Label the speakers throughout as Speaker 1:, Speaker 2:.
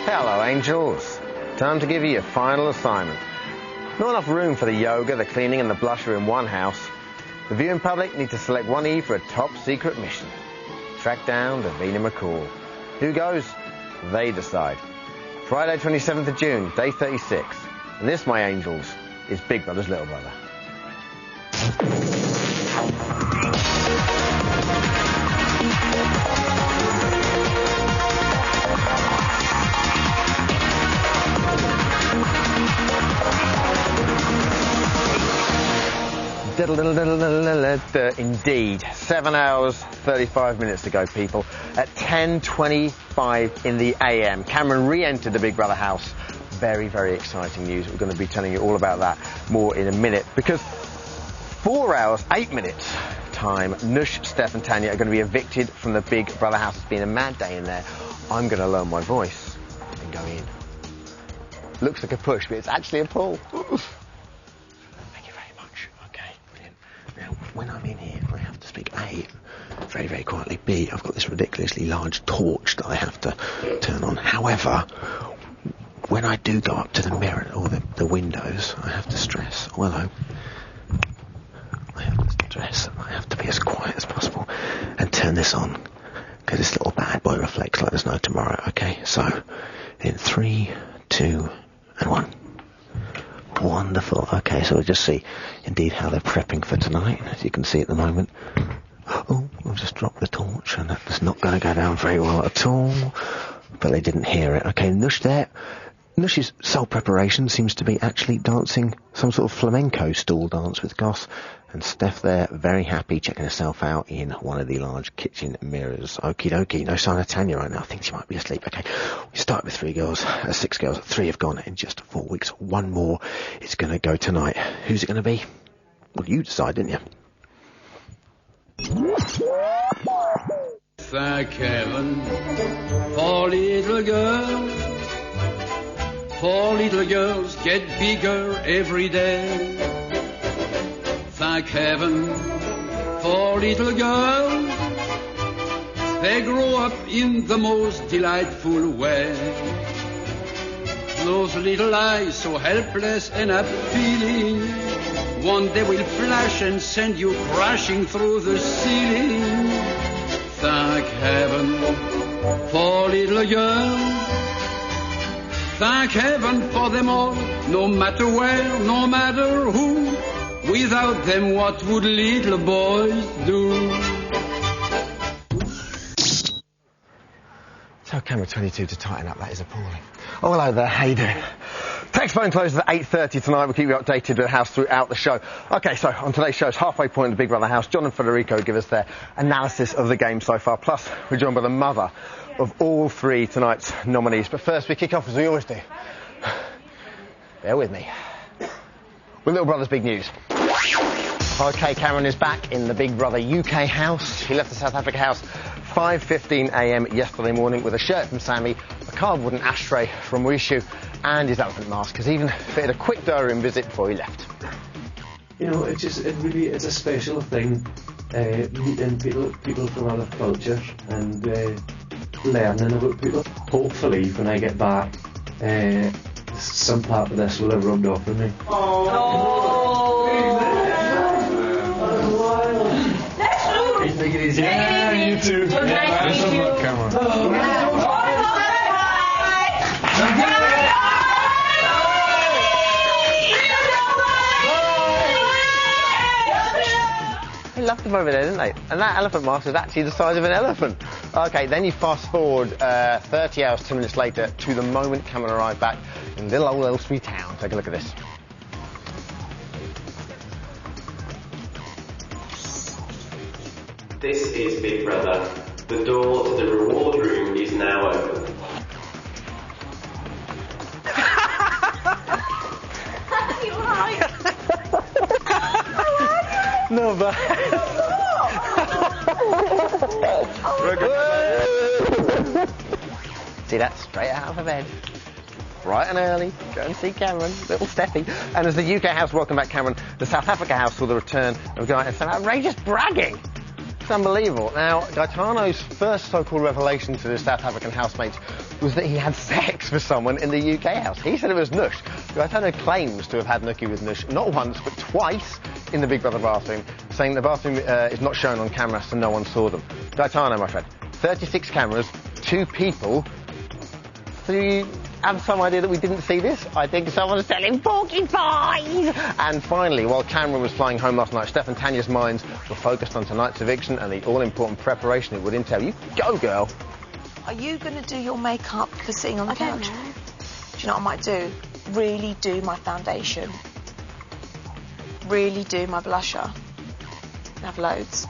Speaker 1: Hello, angels. Time to give you your final assignment. Not enough room for the yoga, the cleaning and the blusher in one house. The viewing public need to select one E for a top-secret mission. Track down Davina McCall. Who goes? They decide. Friday, 27th of June, day 36. And this, my angels, is Big Brother's little brother. Indeed. 7 hours, 35 minutes to go, people. At 10:25 in the AM, Cameron re-entered the Big Brother house. Very, very exciting news. We're going to be telling you all about that more in a minute, because 4 hours, 8 minutes time, Nush, Steph and Tanya are going to be evicted from the Big Brother house. It's been a mad day in there. I'm going to learn my voice and go in. Looks like a push, but it's actually a pull. Now, when I'm in here, I have to speak A, very, very quietly. B, I've got this ridiculously large torch that I have to turn on. However, when I do go up to the mirror or the windows, I have to stress, I have to stress, I have to be as quiet as possible and turn this on, because this little bad boy reflects like there's no tomorrow, okay? So, in 3, 2, and 1. Wonderful. Okay, so we'll just see indeed how they're prepping for tonight. As you can see at the moment. Oh, I've just dropped the torch and that's not going to go down very well at all. But they didn't hear it. Okay, Nush there. Nush's sole preparation seems to be actually dancing some sort of flamenco stool dance with Goss. And Steph there, very happy, checking herself out in one of the large kitchen mirrors. Okie dokie, no sign of Tanya right now. I think she might be asleep. Okay, we start with 6 girls. 3 have gone in just 4 weeks. 1 more is going to go tonight. Who's it going to be? Well, you decide, didn't you?
Speaker 2: Thank heaven for little girls. 4 little girls get bigger every day. Thank heaven for little girls. They grow up in the most delightful way. Those little eyes so helpless and appealing, one day will flash and send you crashing through the ceiling. Thank heaven for little girls. Thank heaven for them all, no matter where, no matter who. Without them, what would little boys do?
Speaker 1: Tell camera 22 to tighten up, that is appalling. Oh, hello there, how you doing? Text phone closes at 8:30 tonight. We'll keep you updated with the house throughout the show. OK, so on today's show's halfway point of the Big Brother house, John and Federico give us their analysis of the game so far. Plus, we're joined by the mother of all 3 tonight's nominees. But first, we kick off as we always do. Bear with me. With Little Brother's big news. OK, Cameron is back in the Big Brother UK house. He left the South Africa house 5:15 AM yesterday morning with a shirt from Sammy, a cardboard and ashtray from Wishu, and his elephant mask. Has even fitted a quick diary room visit before he left.
Speaker 3: You know, it's a special thing, meeting people from other cultures and learning about people. Hopefully, when I get back, some part of this will have rubbed off on me.
Speaker 4: Take it easy.
Speaker 3: Yeah, you too.
Speaker 4: Nice to meet you.
Speaker 3: Come on.
Speaker 1: They loved them over there, didn't they? And that elephant mask is actually the size of an elephant. OK, then you fast forward 30 hours, 2 minutes later to the moment Cameron arrived back in little old Elstree town. Take a look at this.
Speaker 5: This is Big Brother. The door to the reward room is now open.
Speaker 4: You right.
Speaker 1: No, but... See that? Straight out of her bed. Bright and early, go and see Cameron, little Steffi. And as the UK house welcomed back Cameron, the South Africa house saw the return of a guy and some outrageous bragging.
Speaker 6: just unbelievable. Now, Gaetano's first so-called revelation to his South African housemates was that he had sex with someone in the UK house. He said it was Nush. Gaetano claims to have had nookie with Nush not once, but twice in the Big Brother bathroom, saying the bathroom is not shown on camera, so no one saw them. Gaetano, my friend, 36 cameras, 2 people. Do you have some idea that we didn't see this? I think someone's selling porcupines! And finally, while Cameron was flying home last night, Steph and Tanya's minds were focused on tonight's eviction and the all-important preparation it would entail. You go, girl.
Speaker 7: Are you going to do your makeup for sitting on the couch?
Speaker 4: I don't know.
Speaker 7: Do you know what I might do? Really do my foundation. Really do my blusher. I have loads.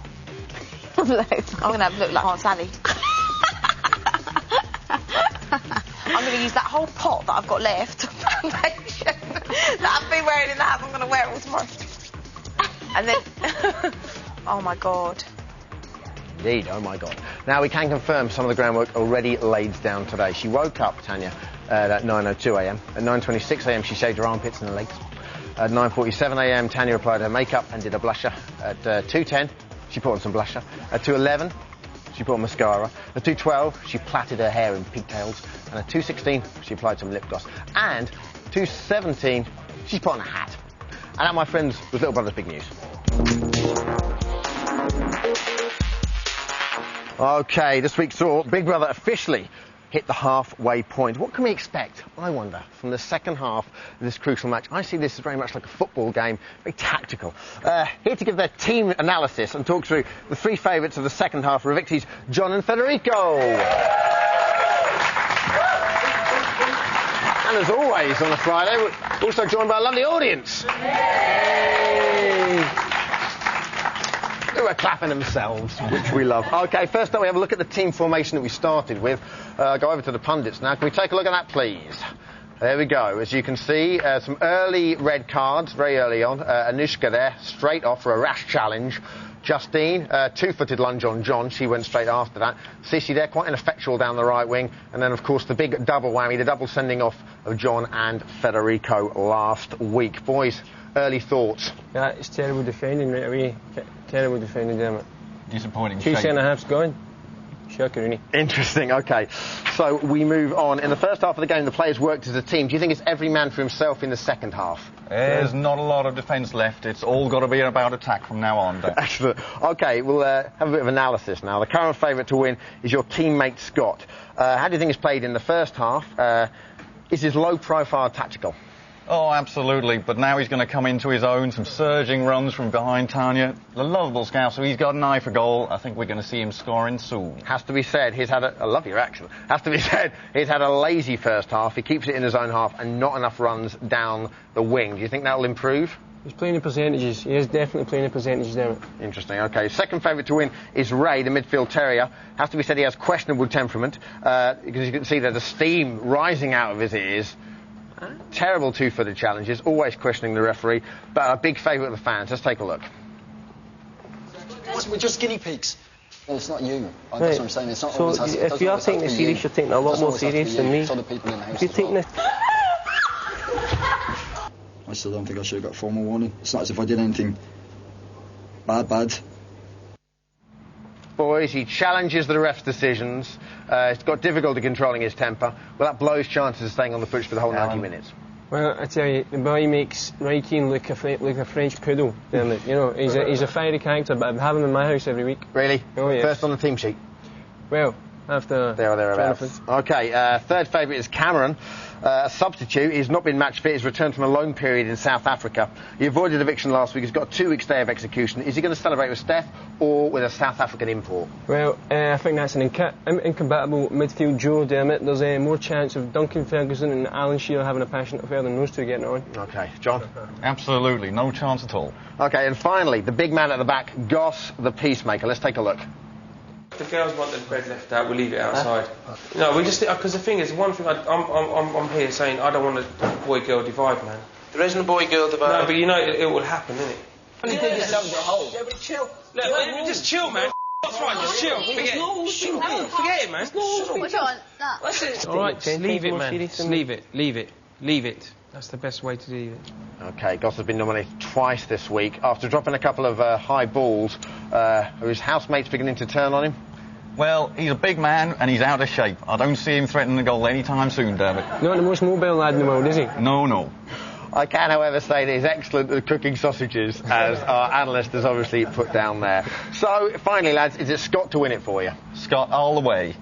Speaker 7: I'm going to look like Aunt Sally. I'm going to use that whole pot that I've got left of foundation that I've been wearing in the house. I'm going to wear it all tomorrow. And then... oh, my God.
Speaker 6: Indeed, oh my God. Now we can confirm some of the groundwork already laid down today. She woke up, Tanya, at 9:02 a.m. At 9:26 a.m. she shaved her armpits and her legs. At 9:47 a.m. Tanya applied her makeup and did a blusher. At 2:10 she put on some blusher. At 2:11 she put on mascara. At 2:12 she plaited her hair in pigtails. And at 2:16 she applied some lip gloss. And 2:17 she put on a hat. And that, my friends, was Little Brother's big news. OK, this week saw Big Brother officially hit the halfway point. What can we expect, I wonder, from the second half of this crucial match? I see this as very much like a football game, very tactical. Here to give their team analysis and talk through the 3 favourites of the second half are evictees John and Federico. And as always on a Friday, we're also joined by a lovely audience. Yay! Who are clapping themselves, which we love. OK, first up we have a look at the team formation that we started with. Go over to the pundits now. Can we take a look at that, please? There we go. As you can see, some early red cards, very early on. Anushka there, straight off for a rash challenge. Justine, 2-footed lunge on John. She went straight after that. Sissy there, quite ineffectual down the right wing. And then, of course, the big double whammy, the double sending off of John and Federico last week. Boys, early thoughts?
Speaker 8: Yeah, it's terrible defending right away. Terrible defending, damn it.
Speaker 9: Disappointing.
Speaker 8: 2 centre-halves gone. Shocker, really.
Speaker 6: Interesting, OK. So we move on. In the first half of the game, the players worked as a team. Do you think it's every man for himself in the second half?
Speaker 9: There's not a lot of defence left. It's all got to be about attack from now on.
Speaker 6: Excellent. OK, we'll have a bit of analysis now. The current favourite to win is your teammate Scott. How do you think he's played in the first half? Is his low-profile tactical?
Speaker 9: Oh, absolutely. But now he's going to come into his own. Some surging runs from behind Tanya. The lovable scout, so he's got an eye for goal. I think we're going to see him scoring soon. Has to be said, he's had I love your accent. Has to be said, he's had a lazy first half. He keeps it in his own half and not enough runs down the wing. Do you think that'll improve?
Speaker 8: He's playing in percentages. He is definitely playing in percentages, damn it.
Speaker 6: Interesting, OK. Second favourite to win is Ray, the midfield terrier. Has to be said he has questionable temperament, because you can see there's a steam rising out of his ears. Terrible 2-footed challenges, always questioning the referee, but a big favourite of the fans. Let's take a look.
Speaker 10: We're just guinea pigs. Well, it's not you. That's what I'm saying. It's not
Speaker 8: so
Speaker 10: always has,
Speaker 8: if you are taking it serious, you're taking it a lot more serious than me.
Speaker 10: It's other people in the house.
Speaker 8: If you're taking it...
Speaker 10: I still don't think I should have got formal warning. It's not as if I did anything bad.
Speaker 6: Boys, he challenges the ref's decisions. He's got difficulty controlling his temper. Well, that blows chances of staying on the pitch for the whole 90 minutes.
Speaker 8: Well, I tell you, the boy makes Roy Keane look like a French poodle. You know, he's a fiery character, but I have him in my house every week.
Speaker 6: Really?
Speaker 8: Oh, yeah.
Speaker 6: First on the team sheet?
Speaker 8: Well, after...
Speaker 6: There or thereabouts. OK, third favourite is Cameron. A substitute. He's not been match fit. He's returned from a loan period in South Africa. He avoided eviction last week. He's got a 2-week stay of execution. Is he going to celebrate with Steph or with a South African import?
Speaker 8: Well, I think that's an incompatible midfield duo, damn it. There's more chance of Duncan Ferguson and Alan Shearer having a passionate affair than those two getting on.
Speaker 6: OK. John?
Speaker 9: Absolutely. No chance at all.
Speaker 6: OK, and finally, the big man at the back, Goss, the peacemaker. Let's take a look.
Speaker 11: If the girls want the bread left out, we'll leave it outside. No, we just because the thing is, one thing I'm here saying I don't want a boy-girl divide, man.
Speaker 12: There isn't a boy-girl divide.
Speaker 11: No, but you know it will happen, innit?
Speaker 12: You dig yourself a hole. Yeah, but chill.
Speaker 11: Look, just chill, man. That's right, just chill. Forget it. Forget it, man.
Speaker 4: What do you want? That.
Speaker 11: That's it.
Speaker 8: All right,
Speaker 11: leave it, man. Just leave it. leave it. That's the best way to leave it.
Speaker 6: OK, Goss has been nominated twice this week. After dropping a couple of high balls, are his housemates beginning to turn on him?
Speaker 9: Well, he's a big man and he's out of shape. I don't see him threatening the goal anytime soon, David.
Speaker 8: Not the most mobile lad in the world, is he?
Speaker 9: No, no.
Speaker 6: I can, however, say that he's excellent at cooking sausages, as our analyst has obviously put down there. So, finally, lads, is it Scott to win it for you?
Speaker 9: Scott, all the way.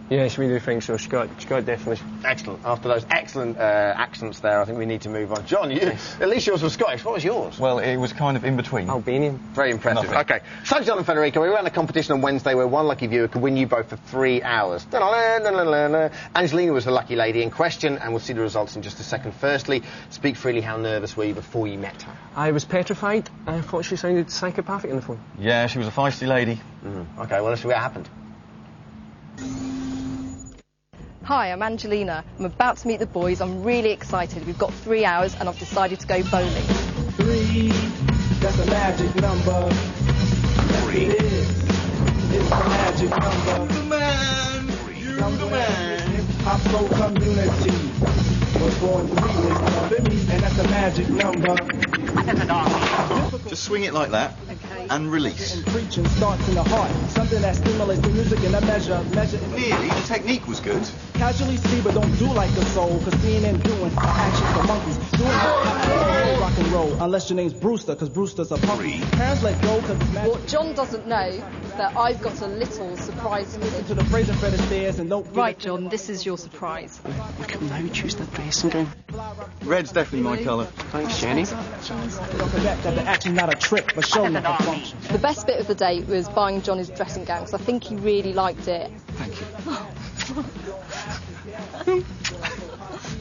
Speaker 8: Yes, we do think so, Scott. Scott, definitely.
Speaker 6: Excellent. After those excellent accents there, I think we need to move on. John, at least yours was Scottish. What was yours?
Speaker 9: Well, it was kind of in between.
Speaker 8: Albanian.
Speaker 6: Very impressive.
Speaker 9: Nothing.
Speaker 6: OK. So, John and Federico, we ran a competition on Wednesday where one lucky viewer could win you both for 3 hours. Angelina was the lucky lady in question, and we'll see the results in just a second. Firstly, speak freely, how nervous were you before you met her?
Speaker 8: I was petrified. I thought she sounded psychopathic on the phone.
Speaker 9: Yeah, she was a feisty lady.
Speaker 6: OK, well, let's see what happened.
Speaker 13: Hi, I'm Angelina. I'm about to meet the boys. I'm really excited. We've got 3 hours and I've decided to go bowling.
Speaker 14: 3, that's a magic number. 3. It's the magic number. The man, you're the man. Hop soul community was born 3 is number, and that's a magic number.
Speaker 9: Just swing it like that, and release.
Speaker 14: And preaching starts in the heart, something that stimulates the music in a measure.
Speaker 9: Nearly, the technique was good.
Speaker 14: Casually see, but don't do like a soul, cause seeing and doing are action for monkeys. Doing rock and roll, unless your name's Brewster, cause Brewster's a punk. Parents let go cause it's magic.
Speaker 13: What John doesn't know is that I've got a little surprise for
Speaker 14: Listen to the phrase and Fred Astaire's and don't...
Speaker 13: Right, John, this is your surprise.
Speaker 12: We can now choose the dressing room.
Speaker 9: Red's definitely my colour.
Speaker 12: Thanks, Jenny.
Speaker 14: Don't forget that the action's not a trick, but showing the function.
Speaker 13: The best bit of the date was buying John his dressing gown, because I think he really liked it.
Speaker 9: Thank you.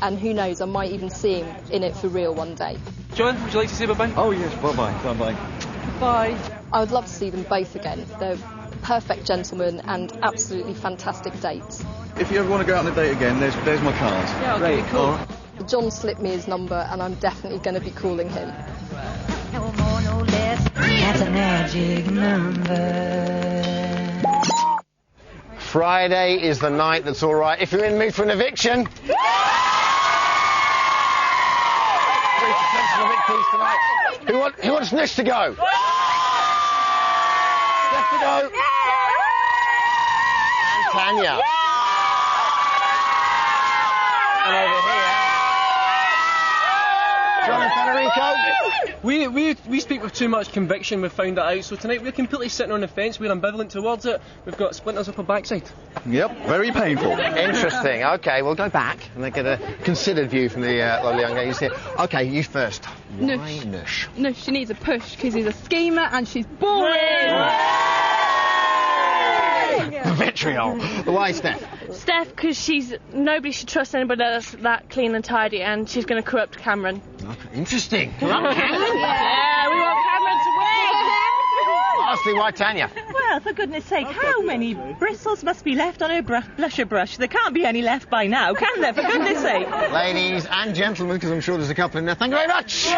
Speaker 13: And who knows, I might even see him in it for real one day.
Speaker 11: John, would you like to say bye-bye?
Speaker 9: Oh, yes, bye-bye, bye-bye.
Speaker 13: Bye. I would love to see them both again. They're perfect gentlemen and absolutely fantastic dates.
Speaker 9: If you ever want to go out on a date again, there's my card.
Speaker 13: Yeah, okay, cool. John slipped me his number and I'm definitely going to be calling him.
Speaker 15: No more, no less. That's a magic number.
Speaker 6: Friday is the night that's all right. If you're in the mood for an eviction... 3 potential victories tonight. Who wants Nish to go? Steph to go. And Tanya. And over here, John and Federico.
Speaker 8: We speak with too much conviction, we've found that out, so tonight we're completely sitting on the fence, we're ambivalent towards it, we've got splinters up our backside.
Speaker 9: Yep, very painful.
Speaker 6: Interesting, OK, we'll go back and then get a considered view from the lovely young ladies here. OK, you first. Why Nush?
Speaker 16: No, she needs a push because he's a schemer and she's boring.
Speaker 6: Vitriol. Why Steph?
Speaker 17: Steph, because nobody should trust anybody that's that clean and tidy, and she's going to corrupt Cameron.
Speaker 6: Interesting.
Speaker 17: Corrupt Cameron? Yeah, we want Cameron to win.
Speaker 6: Lastly, why Tanya?
Speaker 18: Well, for goodness sake, how many bristles must be left on her blusher brush? There can't be any left by now, can there, for goodness sake?
Speaker 6: Ladies and gentlemen, because I'm sure there's a couple in there, thank you very much.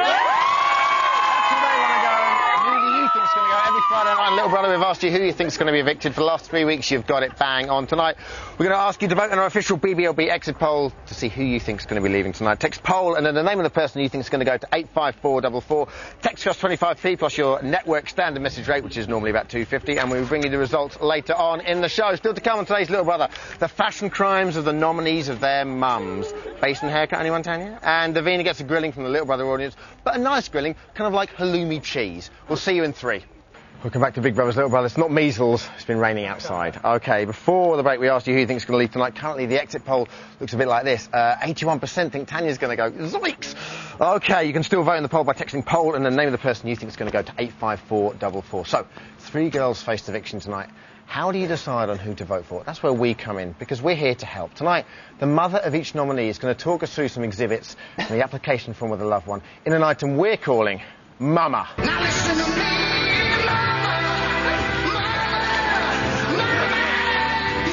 Speaker 6: Every Friday night, Little Brother, we've asked you who you think is going to be evicted. For the last 3 weeks, you've got it bang on. Tonight, we're going to ask you to vote in our official BBLB exit poll to see who you think is going to be leaving tonight. Text poll and then the name of the person you think is going to go to 85444. Text costs 25p plus your network standard message rate, which is normally about £2.50, and we'll bring you the results later on in the show. Still to come on today's Little Brother, the fashion crimes of the nominees of their mums. Basin haircut, anyone, Tanya? And Davina gets a grilling from the Little Brother audience, but a nice grilling, kind of like halloumi cheese. We'll see you in 3. Welcome back to Big Brother's Little Brother. It's not measles, it's been raining outside. OK, before the break we asked you who you think is going to leave tonight. Currently the exit poll looks a bit like this. 81% think Tanya's going to go. Zoinks! OK, you can still vote in the poll by texting poll and the name of the person you think is going to go to 85444. So, 3 girls faced eviction tonight. How do you decide on who to vote for? That's where we come in, because we're here to help. Tonight, the mother of each nominee is going to talk us through some exhibits and the application form with a loved one in an item we're calling Mama.
Speaker 15: Now listen to me.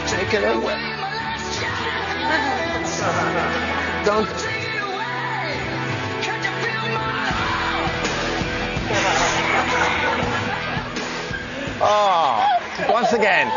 Speaker 6: Take it away. Don't. Oh, once again.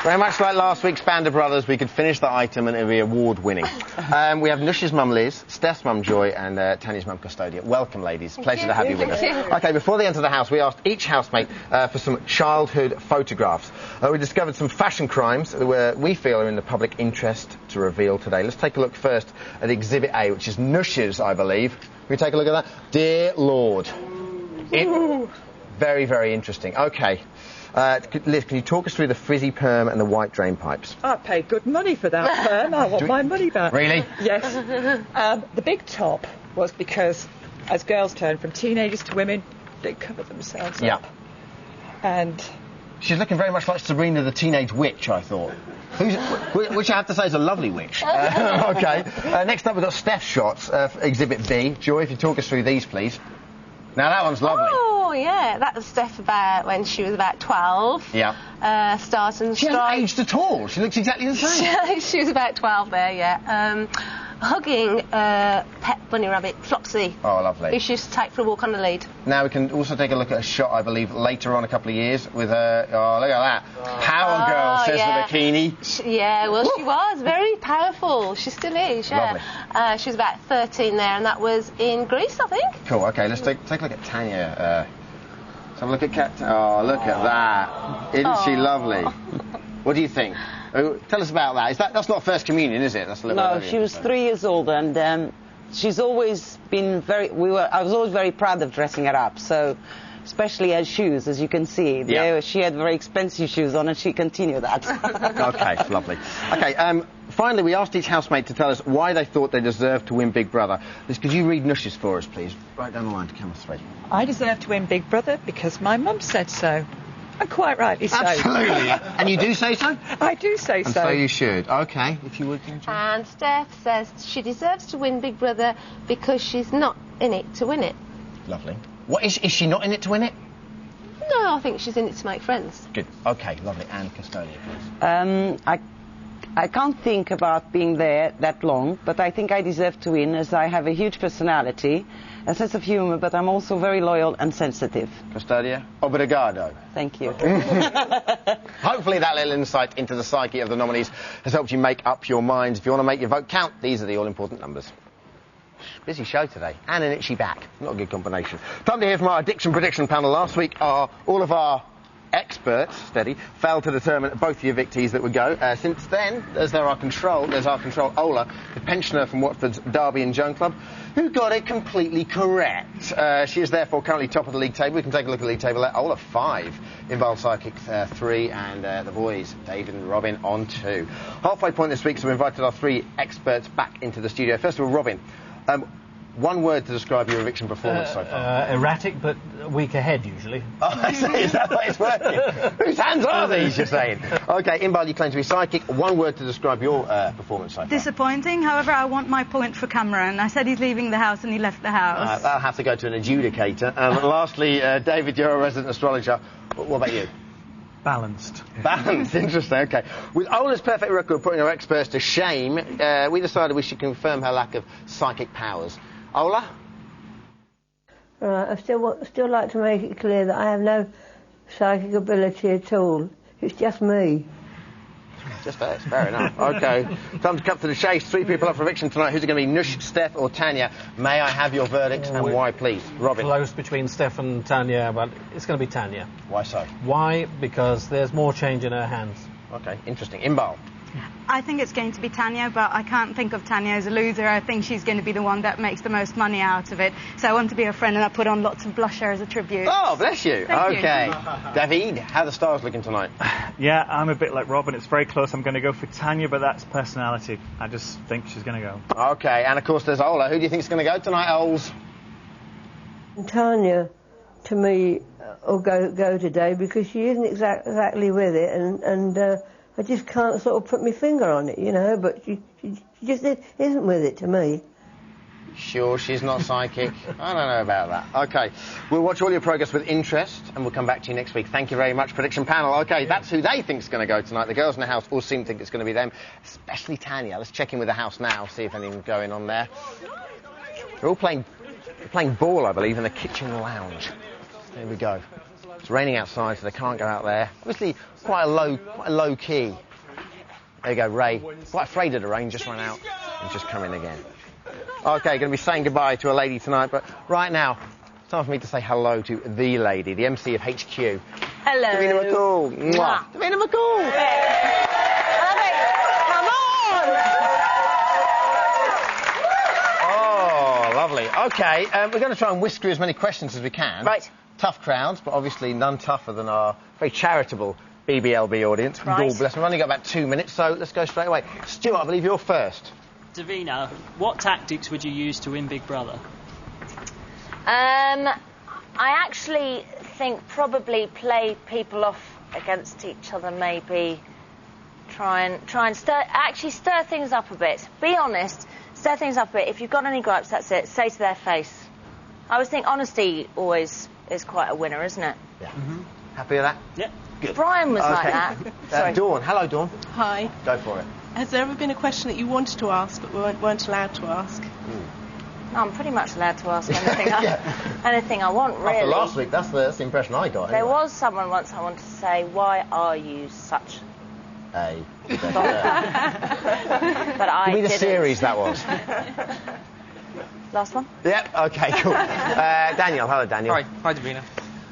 Speaker 6: Very much like last week's Band of Brothers, we could finish the item and it would be award-winning. We have Nush's mum Liz, Steph's mum Joy, and Tanya's mum Custodia. Welcome, ladies. Pleasure to have you with us. Okay, before they enter the house, we asked each housemate for some childhood photographs. We discovered some fashion crimes that we feel are in the public interest to reveal today. Let's take a look first at Exhibit A, which is Nush's, I believe. Can we take a look at that? Dear Lord. Very, very interesting. Okay. Liz, can you talk us through the frizzy perm and the white drain pipes?
Speaker 18: I paid good money for that perm. I want my money back.
Speaker 6: Really?
Speaker 18: Yes. The big top was because as girls turn from teenagers to women, they cover themselves up. And
Speaker 6: she's looking very much like Sabrina the Teenage Witch, I thought. Which I have to say is a lovely witch. Okay. Next up we've got Steph's shots, Exhibit B. Joy, if you talk us through these, please. Now that one's lovely.
Speaker 7: Oh, yeah, that was Steph when she was about 12.
Speaker 6: Yeah.
Speaker 7: Stars and
Speaker 6: She hasn't aged at all. She looks exactly the same.
Speaker 7: She was about 12 there, yeah. Hugging pet bunny rabbit, Flopsy.
Speaker 6: Oh, lovely.
Speaker 7: Who she used to take for a walk on the lead.
Speaker 6: Now we can also take a look at a shot, I believe, later on a couple of years with her. Oh, look at that. Power girl, says the bikini.
Speaker 7: Yeah, well, she was very powerful. She still is, yeah.
Speaker 6: Lovely.
Speaker 7: She was about 13 there, and that was in Greece, I think.
Speaker 6: Cool, okay, let's take a look at Tanya. Let's have a look at Kat. Oh, look at that. Isn't she lovely? What do you think? Tell us about that. That's not First Communion, is it? That's a little
Speaker 19: she was 3 years old, and she's always been I was always very proud of dressing her up. So, especially her shoes, as you can see, she had very expensive shoes on, and she continued that.
Speaker 6: Okay, lovely. Okay, finally, we asked each housemate to tell us why they thought they deserved to win Big Brother. Liz, could you read Nush's for us, please? Right down the line to camera 3.
Speaker 18: I deserve to win Big Brother because my mum said so. And quite rightly so.
Speaker 6: Absolutely. And you do say so?
Speaker 18: I do say so.
Speaker 6: And so you should. Okay, if you would.
Speaker 7: And Steph says she deserves to win Big Brother because she's not in it to win it.
Speaker 6: Lovely. What is she not in it to win it?
Speaker 7: No, I think she's in it to make friends.
Speaker 6: Good. Okay, lovely. And Custodia, please.
Speaker 19: I can't think about being there that long, but I think I deserve to win as I have a huge personality, a sense of humour, but I'm also very loyal and sensitive.
Speaker 6: Custodia? Obrigado.
Speaker 19: Thank you.
Speaker 6: Hopefully that little insight into the psyche of the nominees has helped you make up your minds. If you want to make your vote count, these are the all-important numbers. Busy show today. And an itchy back. Not a good combination. Time to hear from our addiction prediction panel. Last week, all of our experts, failed to determine both the evictees that would go. Since then, there's our control, Ola, the pensioner from Watford's Derby and Joan Club, who got it completely correct. She is therefore currently top of the league table. We can take a look at the league table there. Ola 5, Invalid Psychic 3, and the boys, David and Robin, on 2. Halfway point this week, so we invited our 3 experts back into the studio. First of all, Robin, one word to describe your eviction performance so far.
Speaker 20: Erratic, but a week ahead, usually.
Speaker 6: Oh, I see. Is that what it's working? Whose hands are these, you're saying? OK, Inbal, you claim to be psychic. One word to describe your performance so far.
Speaker 21: Disappointing. However, I want my point for Cameron. I said he's leaving the house and he left the house.
Speaker 6: I'll have to go to an adjudicator. Lastly, David, you're a resident astrologer. What about you?
Speaker 20: Balanced.
Speaker 6: Balanced, interesting, OK. With Ola's perfect record putting our experts to shame, we decided we should confirm her lack of psychic powers. Ola?
Speaker 22: Right, I still like to make it clear that I have no psychic ability at all. It's just me.
Speaker 6: Just that, fair enough. OK, time to cut to the chase. 3 people up for eviction tonight. Who's it going to be, Nush, Steph or Tanya? May I have your verdicts and why, please? Robin?
Speaker 20: Close between Steph and Tanya, but it's going to be Tanya.
Speaker 6: Why so?
Speaker 20: Why? Because there's more change in her hands.
Speaker 6: OK, interesting. Inbal?
Speaker 21: I think it's going to be Tanya, but I can't think of Tanya as a loser. I think she's going to be the one that makes the most money out of it. So I want to be her friend, and I put on lots of blusher as a tribute.
Speaker 6: Oh, bless you.
Speaker 21: Thank
Speaker 6: OK. David, how are the stars looking tonight?
Speaker 23: Yeah, I'm a bit like Robin. It's very close. I'm going to go for Tanya, but that's personality. I just think she's going to go.
Speaker 6: OK, and of course there's Ola. Who do you think is going to go tonight, Oles?
Speaker 22: Tanya, to me, will go today because she isn't exactly with it, and I just can't sort of put my finger on it, you know, but she just isn't with it to me.
Speaker 6: Sure, she's not psychic. I don't know about that. OK, we'll watch all your progress with interest, and we'll come back to you next week. Thank you very much, prediction panel. OK, that's who they think's going to go tonight. The girls in the house all seem to think it's going to be them, especially Tanya. Let's check in with the house now, see if anything's going on there. They're all playing ball, I believe, in the kitchen lounge. There we go. It's raining outside, so they can't go out there. Obviously, quite a low key. There you go, Ray. Quite afraid of the rain, just ran out and just come in again. Okay, going to be saying goodbye to a lady tonight, but right now, it's time for me to say hello to the lady, the MC of HQ.
Speaker 7: Hello.
Speaker 6: Davina McCall. Mwah. Davina McCall.
Speaker 7: Come on.
Speaker 6: Oh, lovely. Okay, we're going to try and whisk through as many questions as we can.
Speaker 7: Right.
Speaker 6: Tough crowds, but obviously none tougher than our very charitable BBLB audience.
Speaker 7: Right.
Speaker 6: God bless them. We've only got about 2 minutes, so let's go straight away. Stuart, I believe you're first.
Speaker 2: Davina, what tactics would you use to win Big Brother?
Speaker 3: I actually think probably play people off against each other, maybe try and stir things up a bit. Be honest, stir things up a bit. If you've got any gripes, that's it. Say to their face. I always think honesty always is quite a winner, isn't it?
Speaker 6: Yeah. Happy with that?
Speaker 2: Yeah.
Speaker 6: Good.
Speaker 3: Brian was like that. Sorry.
Speaker 6: Dawn. Hello, Dawn.
Speaker 5: Hi.
Speaker 6: Go for it.
Speaker 5: Has there ever been a question that you wanted to ask but weren't allowed to ask?
Speaker 3: No, I'm pretty much allowed to ask anything, anything I want, really.
Speaker 6: After last week, that's the impression I got.
Speaker 3: There was someone once I wanted to say, why are you such
Speaker 6: a...
Speaker 3: but I
Speaker 6: Give me the
Speaker 3: didn't.
Speaker 6: series that was.
Speaker 3: Last one?
Speaker 6: Yep, okay, cool. Daniel, hello, Daniel.
Speaker 11: Hi, Davina.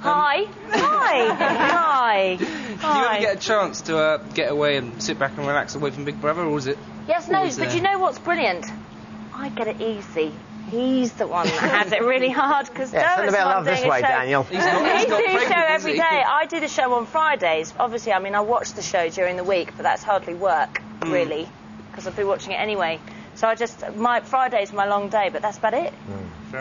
Speaker 3: Hi. Hi.
Speaker 11: Do you ever get a chance to get away and sit back and relax away from Big Brother, or is it?
Speaker 3: Yes, no, but you know what's brilliant? I get it easy. He's the one that has it really hard because
Speaker 6: send a bit of love this way, Daniel.
Speaker 3: He's do a show every day. I do the show on Fridays. Obviously, I mean, I watch the show during the week, but that's hardly work, really, because I've been watching it anyway. So my Friday's my long day, but that's about it.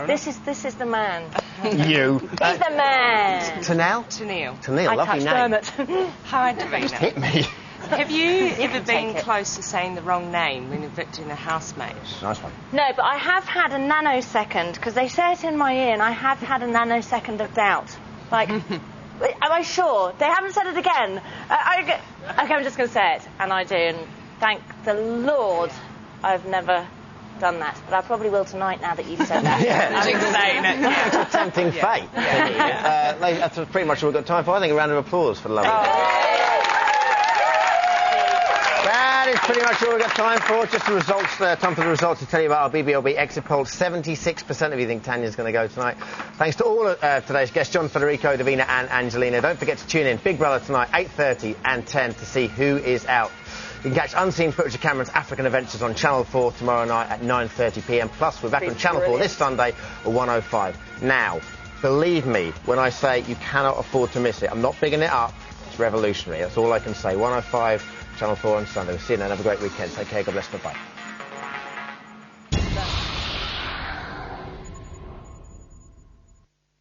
Speaker 3: This is the man.
Speaker 6: You.
Speaker 3: He's the man.
Speaker 6: Tanel? Tanel, lovely name.
Speaker 24: Hi,
Speaker 6: Just
Speaker 24: Davina.
Speaker 6: hit me.
Speaker 24: Have you ever been close to saying the wrong name when evicting a housemate?
Speaker 6: Nice one.
Speaker 3: No, but I have had a nanosecond, because they say it in my ear, and I have had a nanosecond of doubt. Like, am I sure? They haven't said it again. Okay, I'm just going to say it, and I do, and thank the Lord I've never done that, but I probably will tonight now that you've said that.
Speaker 6: Yeah.
Speaker 3: It's
Speaker 6: a tempting fate. That's pretty much all we've got time for. I think a round of applause for the lovely. That is pretty much all we've got time for. Just the results, time for the results to tell you about our BBLB exit poll. 76% of you think Tanya's going to go tonight. Thanks to all of today's guests, John, Federico, Davina and Angelina. Don't forget to tune in, Big Brother tonight, 8:30 and 10 to see who is out. You can catch Unseen Footage of Cameron's African Adventures on Channel 4 tomorrow night at 9:30 p.m. Plus, we're back on Channel 4 this Sunday at 1:05. Now, believe me when I say you cannot afford to miss it. I'm not bigging it up. It's revolutionary. That's all I can say. 1:05, Channel 4 on Sunday. We'll see you then. Have a great weekend. Take care. God bless. Bye-bye.